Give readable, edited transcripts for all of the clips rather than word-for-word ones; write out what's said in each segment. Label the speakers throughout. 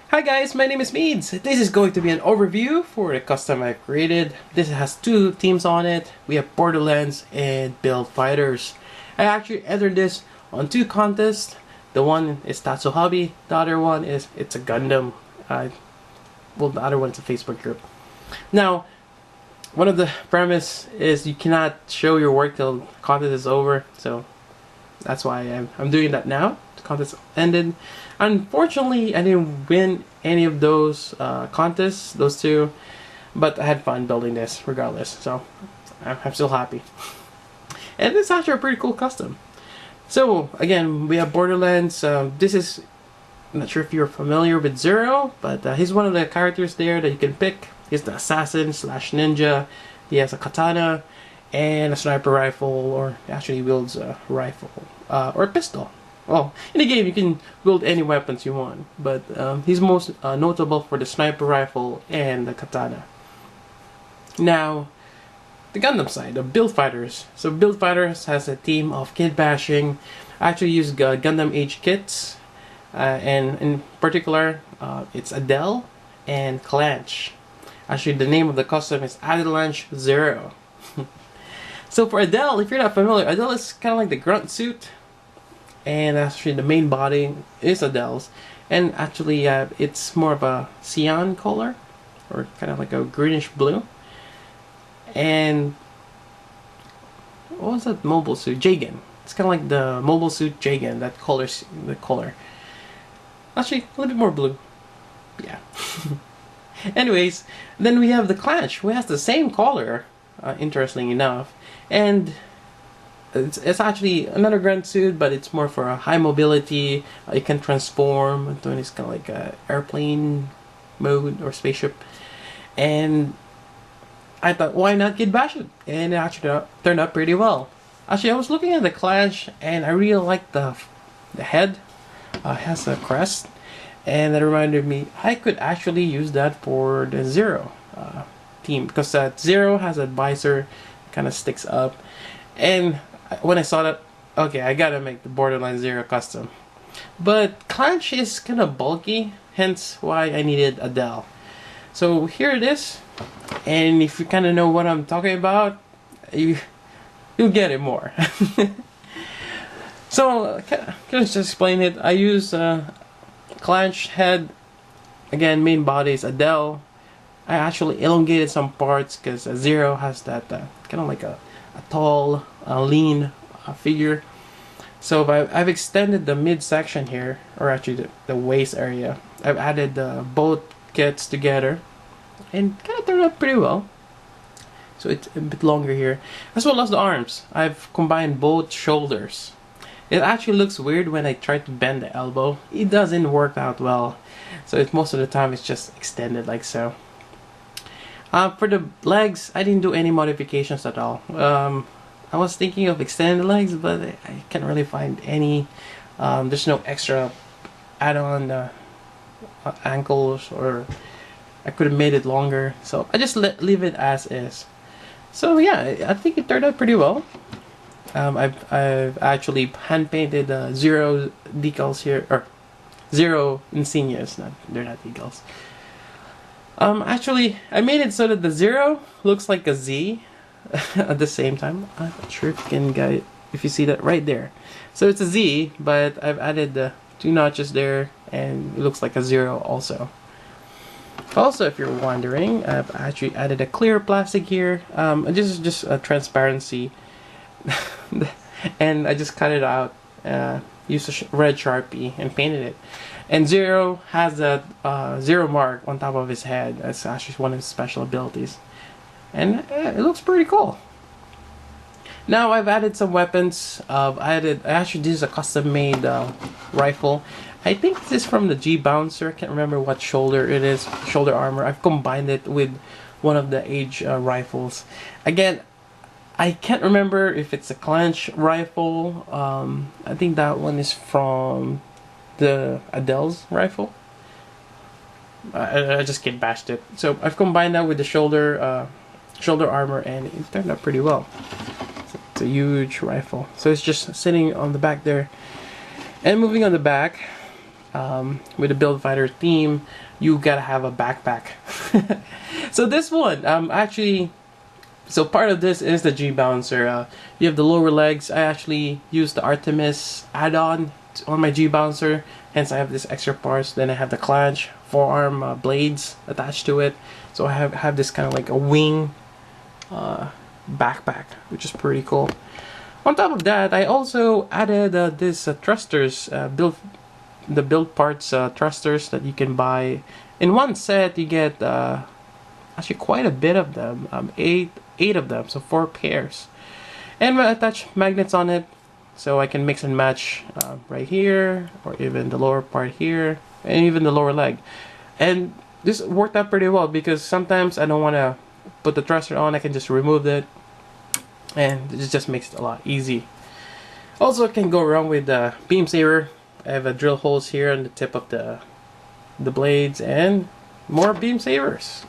Speaker 1: Hi guys, my name is Meads. This is going to be an overview for the custom I've created. This has two teams on it. We have Borderlands and Build Fighters. I actually entered this on two contests. The one is Tatsu Hobby. The other one is it's a Gundam. Well, the other one is a Facebook group. Now, one of the premise is you cannot show your work till the contest is over. So that's why I'm doing that now. The contest ended. Unfortunately, I didn't win any of those contests, those two, but I had fun building this regardless, so I'm still happy. And it's actually a pretty cool custom. So again, we have Borderlands. This is, I'm not sure if you're familiar with Zero, but he's one of the characters there that you can pick. He's the assassin slash ninja. He has a katana and a sniper rifle, or actually he wields a rifle or a pistol. Well, in the game you can build any weapons you want, but he's most notable for the sniper rifle and the katana. Now, the Gundam side, the Build Fighters. So Build Fighters has a team of kit bashing. I actually use Gundam Age kits, and in particular, it's Adele and Adelanche. Actually, the name of the custom is Adelanche 0. So for Adele, if you're not familiar, Adele is kind of like the grunt suit. And actually the main body is Adele's, and actually it's more of a cyan color, or kind of like a greenish blue. And what was that mobile suit? Jagan. It's kind of like the mobile suit Jagan. That color's the color. Actually, a little bit more blue. Yeah. Anyways, then we have the Adelanche, who has the same color, interestingly enough, and it's actually another grunt suit, but it's more for a high mobility. It can transform into it's kind of like a airplane mode or spaceship. And I thought, why not Kid Bash it? And it actually turned out pretty well. Actually, I was looking at the Clash, and I really like the head. Has a crest, and that reminded me I could actually use that for the Zero team, because that Zero has a visor, kind of sticks up, and when I saw that, okay, I gotta make the Borderlands 0 custom. But Adelanche is kind of bulky, hence why I needed Adele. So here it is, and if you kind of know what I'm talking about, you'll get it more. So, can I just explain it? I use Adelanche head, again, main body is Adele. I actually elongated some parts because Zero has that kind of like a tall, lean figure. So I've extended the midsection here, or actually the waist area. I've added both kits together, and kind of turned out pretty well. So it's a bit longer here, as well as the arms. I've combined both shoulders. It actually looks weird when I try to bend the elbow. It doesn't work out well, so most of the time it's just extended like so. For the legs, I didn't do any modifications at all. I was thinking of extending the legs, but I can't really find any. There's no extra add-on ankles, or I could have made it longer. So I just leave it as is. So yeah, I think it turned out pretty well. I've actually hand painted Zero decals here, or Zero insignias. They're not decals. Actually, I made it so that the Zero looks like a Z at the same time. I'm not sure if you can get, if you see that right there. So it's a Z, but I've added the two notches there, and it looks like a Zero also. Also, if you're wondering, I've actually added a clear plastic here. This is just a transparency, and I just cut it out. Used a red Sharpie and painted it. And Zero has that Zero mark on top of his head. That's actually one of his special abilities. And it looks pretty cool. Now I've added some weapons. Actually, this is a custom made rifle. I think this is from the G Bouncer. I can't remember what shoulder it is. Shoulder armor. I've combined it with one of the Age rifles. Again, I can't remember if it's a Adelanche rifle. I think that one is from the Adele's rifle. I just kit bashed it. So I've combined that with the shoulder armor, and it turned out pretty well. It's a huge rifle. So it's just sitting on the back there. And moving on the back, with the Build Fighter theme, you gotta have a backpack. So this one, actually, so part of this is the G bouncer. You have the lower legs. I actually used the Artemis add-on on my G bouncer, hence I have this extra parts. Then I have the clanch forearm blades attached to it, so I have this kind of like a wing backpack, which is pretty cool. On top of that, I also added this thrusters, the build parts thrusters that you can buy. In one set, you get actually quite a bit of them, eight of them, so 4 pairs. And I attach magnets on it, so I can mix and match right here, or even the lower part here, and even the lower leg. And this worked out pretty well because sometimes I don't want to put the thruster on, I can just remove it, and it just makes it a lot easy. Also, I can go around with the beam saber. I have drill holes here on the tip of the blades, and more beam sabers.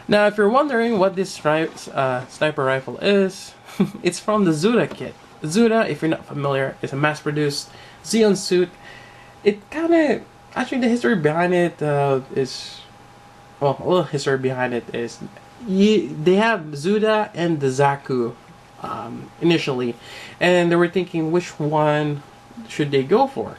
Speaker 1: Now, if you're wondering what this sniper rifle is, it's from the Zuda kit. Zuda, if you're not familiar, is a mass-produced Xeon suit. It kind of, actually the history behind it is, well, a little history behind it is, they have Zuda and the Zaku initially, and they were thinking which one should they go for.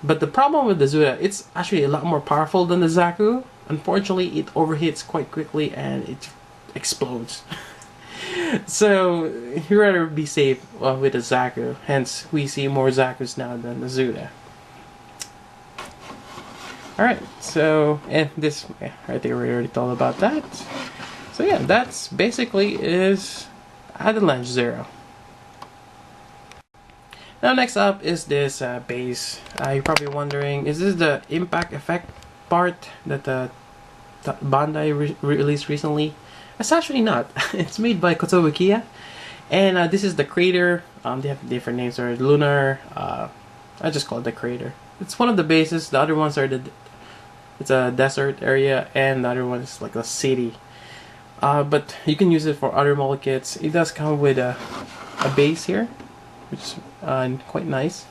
Speaker 1: But the problem with the Zuda, it's actually a lot more powerful than the Zaku. Unfortunately, it overheats quite quickly and it explodes. So you rather be safe with the Zaku. Hence, we see more Zakus now than the Zuda. Alright, so, and this, I think we already told about that. So yeah, that's basically is Adelanche Zero. Now next up is this base. You're probably wondering, is this the impact effect part that Bandai released recently? It's actually not. It's made by Kotobukiya, and this is the crater. They have different names, or lunar. I just call it the crater. It's one of the bases. The other ones are it's a desert area, and the other one is like a city. But you can use it for other model kits. It does come with a base here, which is quite nice.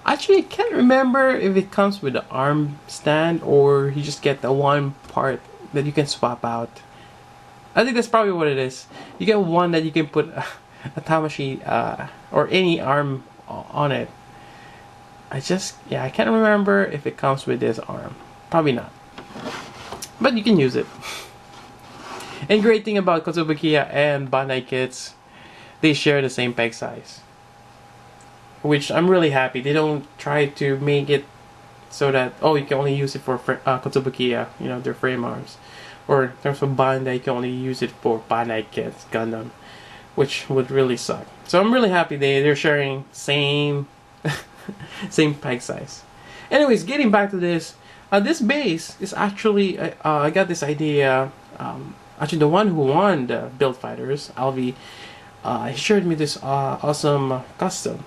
Speaker 1: Actually, I can't remember if it comes with the arm stand or you just get the one part that you can swap out. I think that's probably what it is. You get one that you can put a Tamashi or any arm on it. I can't remember if it comes with this arm. Probably not. But you can use it. And great thing about Kotobukiya and Bandai kits, they share the same peg size. Which I'm really happy. They don't try to make it so that, oh, you can only use it for Kotobukiya, you know, their frame arms. Or in terms of Bandai, you can only use it for Bandai kits, Gundam. Which would really suck. So I'm really happy they're sharing same same peg size. Anyways, getting back to this. This base is actually, I got this idea, actually the one who won the Build Fighters, Alvi, he shared me this awesome custom.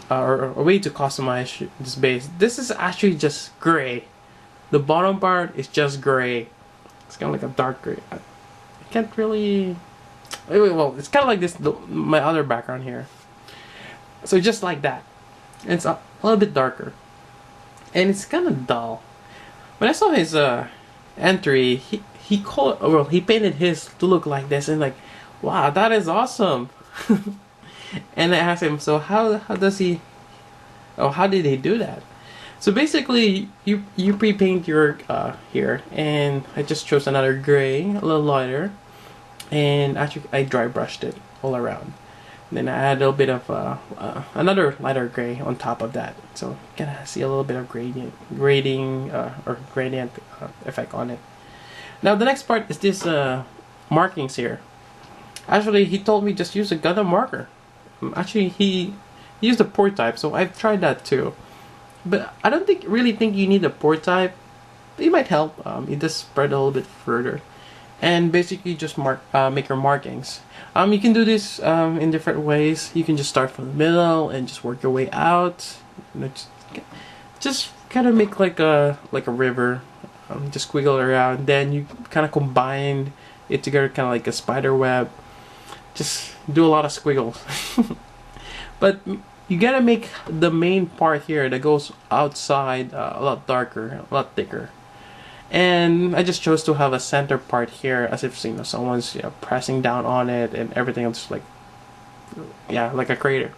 Speaker 1: Or a way to customize this base. This is actually just gray. The bottom part is just gray. It's kind of like a dark gray. I can't really... Well, it's kind of like this, my other background here. So just like that. It's a little bit darker. And it's kind of dull. When I saw his entry, he painted his to look like this, and like, wow, that is awesome. And I asked him, so how does he? Oh, how did he do that? So basically, you pre-paint your here, and I just chose another gray, a little lighter, and actually I dry brushed it all around. And then I add a little bit of another lighter gray on top of that, so you can see a little bit of gradient effect on it. Now the next part is this markings here. Actually, he told me just use a Gundam marker. Actually, he used a port type, so I've tried that too. But I don't really think you need a port type. It might help. It does spread a little bit further. And basically just make your markings. You can do this in different ways. You can just start from the middle and just work your way out. You know, just kind of make like a river. Just squiggle it around. Then you kind of combine it together, kind of like a spider web. Just do a lot of squiggles. But you gotta make the main part here that goes outside a lot darker, a lot thicker. And I just chose to have a center part here, as if someone's pressing down on it, and everything else like like a crater.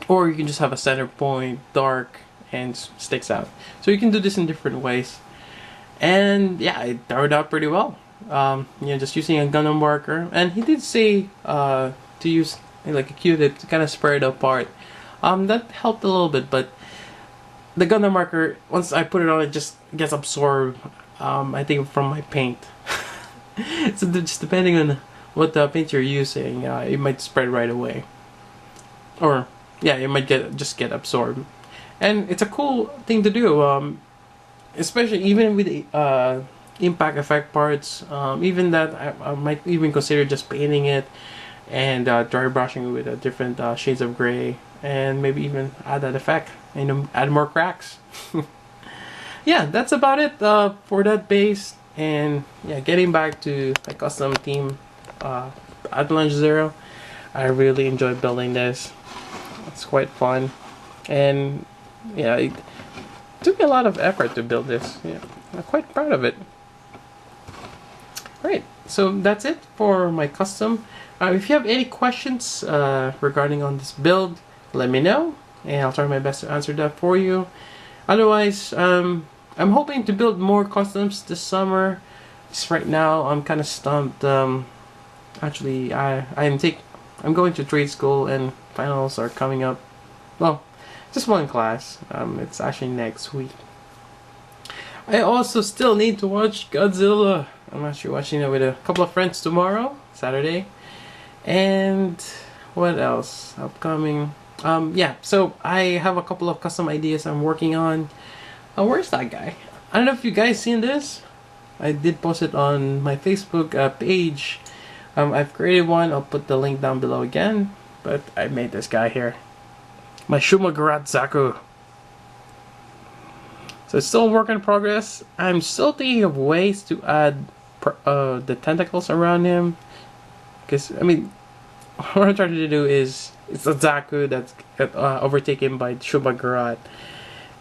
Speaker 1: Or you can just have a center point, dark, and sticks out. So you can do this in different ways. And yeah, it turned out pretty well. Just using a Gundam marker. And he did say to use like a Q-tip to kind of spread it apart. That helped a little bit, but the Gundam marker, once I put it on, it just gets absorbed, I think, from my paint. So just depending on what paint you're using, it might spread right away. Or, yeah, it might just get absorbed. And it's a cool thing to do, especially even with the impact effect parts. Even that, I might even consider just painting it and dry brushing with different shades of gray, and maybe even add that effect and add more cracks. Yeah, that's about it for that base. And yeah, getting back to my custom team, Adelanche Zero, I really enjoyed building this. It's quite fun, and yeah, it took me a lot of effort to build this. Yeah, I'm quite proud of it. Alright, so that's it for my custom. If you have any questions regarding on this build, let me know, and I'll try my best to answer that for you. Otherwise, I'm hoping to build more customs this summer. Just right now, I'm kind of stumped. Actually, I'm going to trade school, and finals are coming up. Well, just one class. It's actually next week. I also still need to watch Godzilla. I'm actually watching it with a couple of friends tomorrow, Saturday. And what else? Upcoming. Yeah, so I have a couple of custom ideas I'm working on. Where's that guy? I don't know if you guys seen this. I did post it on my Facebook page. I've created one. I'll put the link down below again. But I made this guy here. My Shumagarat Zaku. So it's still a work in progress. I'm still thinking of ways to add the tentacles around him. Because, I mean, what I'm trying to do is, it's a Zaku that's overtaken by Shumagarat.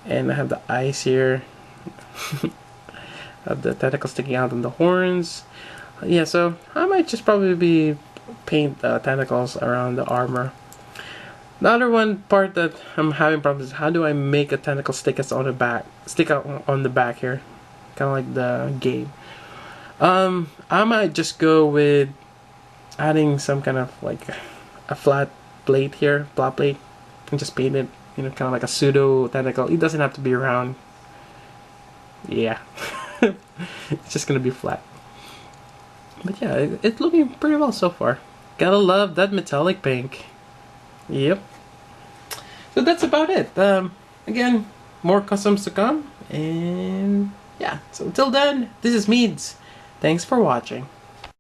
Speaker 1: And I have the eyes here. I have the tentacles sticking out on the horns. Yeah, so I might just probably paint tentacles around the armor. The other one part that I'm having problems is, how do I make a tentacle stick out on the back here, kind of like the game. I might just go with adding some kind of like a flat plate here, flat plate, and just paint it, kind of like a pseudo tentacle. It doesn't have to be round. Yeah, it's just gonna be flat. But yeah, it's looking pretty well so far. Gotta love that metallic pink. Yep. So that's about it. Again, more customs to come. And yeah, so until then, this is Meads. Thanks for watching.